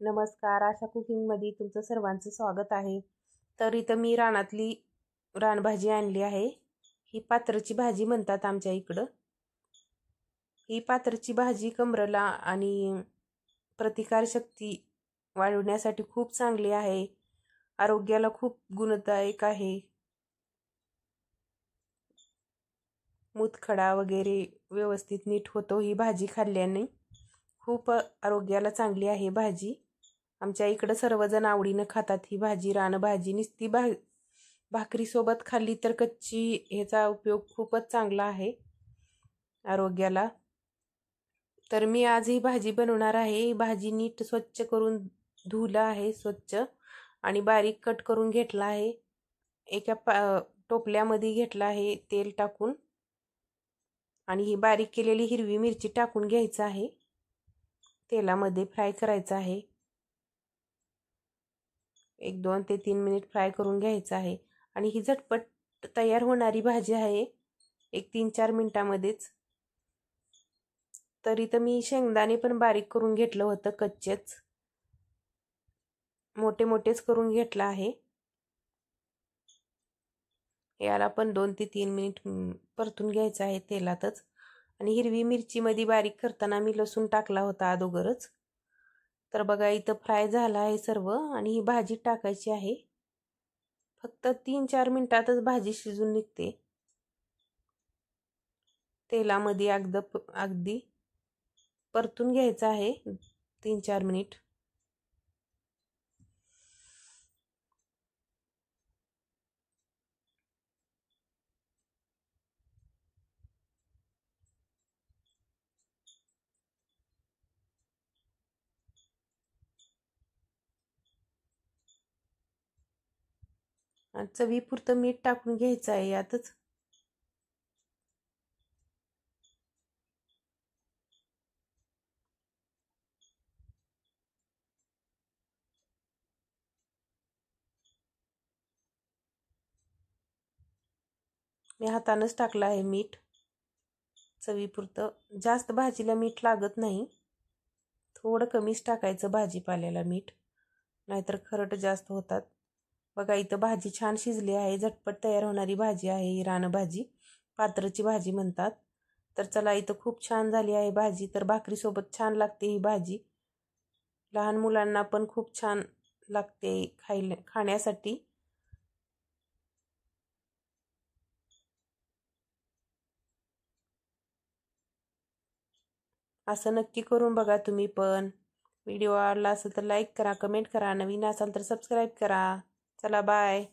नमस्कार, आशा कुकिंगमध्ये तुमचं सर्वांचं स्वागत आहे. तर इथं मी रानातली रानभाजी आणली आहे. ही पात्रची भाजी म्हणतात आमच्या इकडं. ही पात्रची भाजी कमरेला आणि प्रतिकारशक्ती वाढवण्यासाठी खूप चांगली आहे. आरोग्याला खूप गुणदायक आहे. मूतखडा वगैरे व्यवस्थित नीट होतो ही भाजी खाल्ल्याने. खूप आरोग्याला चांगली आहे भाजी. आमच्या इकडं सर्वजण आवडीनं खातात ही भाजी. रानभाजी नुसती भाकरीसोबत खाल्ली तर कच्ची ह्याचा उपयोग खूपच चांगला आहे आरोग्याला. तर मी आज ही भाजी बनवणार आहे. ही भाजी नीट स्वच्छ करून धुलं आहे स्वच्छ आणि बारीक कट करून घेतला आहे. एका टोपल्यामध्ये घेतला आहे तेल टाकून आणि ही बारीक केलेली हिरवी मिरची टाकून घ्यायचं आहे. तेलामध्ये फ्राय करायचं आहे. 1-2 ते 3 मिनिट फ्राय करून घ्यायचं आहे. आणि ही झटपट तयार होणारी भाजी आहे 1-3-4 मिनिटामध्येच. तरी तर मी शेंगदाणे पण बारीक करून घेतलं होतं कच्चेच. मोठे मोठेच करून घेतलं आहे. याला पण 2 ते 3 मिनिट परतून घ्यायचं आहे तेलातच. आणि हिरवी मिरचीमध्ये बारीक करताना मी लसूण टाकला होता अगोदरच. तर बघा इथं फ्राय झाला आहे सर्व आणि ही भाजी टाकायची आहे. फक्त 3-4 मिनिटातच भाजी शिजून निघते तेलामध्ये. अगदी परतून घ्यायचं आहे 3-4 मिनिट. चवीपुरतं मीठ टाकून घ्यायचं आहे यातच. मी हातानंच टाकलं आहे मीठ चवीपुरतं. जास्त भाजीला मीठ लागत नाही. थोडं कमीच टाकायचं भाजीपाल्याला मीठ, नाहीतर खरट जास्त होतात. बघा इथं भाजी छान शिजली आहे. झटपट तयार होणारी भाजी आहे ही रानभाजी. पात्रची भाजी म्हणतात. तर चला इथं खूप छान झाली आहे भाजी. तर भाकरीसोबत छान लागते ही भाजी. लहान मुलांना पण खूप छान लागते खाण्यासाठी. असं नक्की करून बघा तुम्ही पण. व्हिडिओ आवडला असेल तर लाईक करा, कमेंट करा. नवीन असाल तर सबस्क्राईब करा. चला बाय.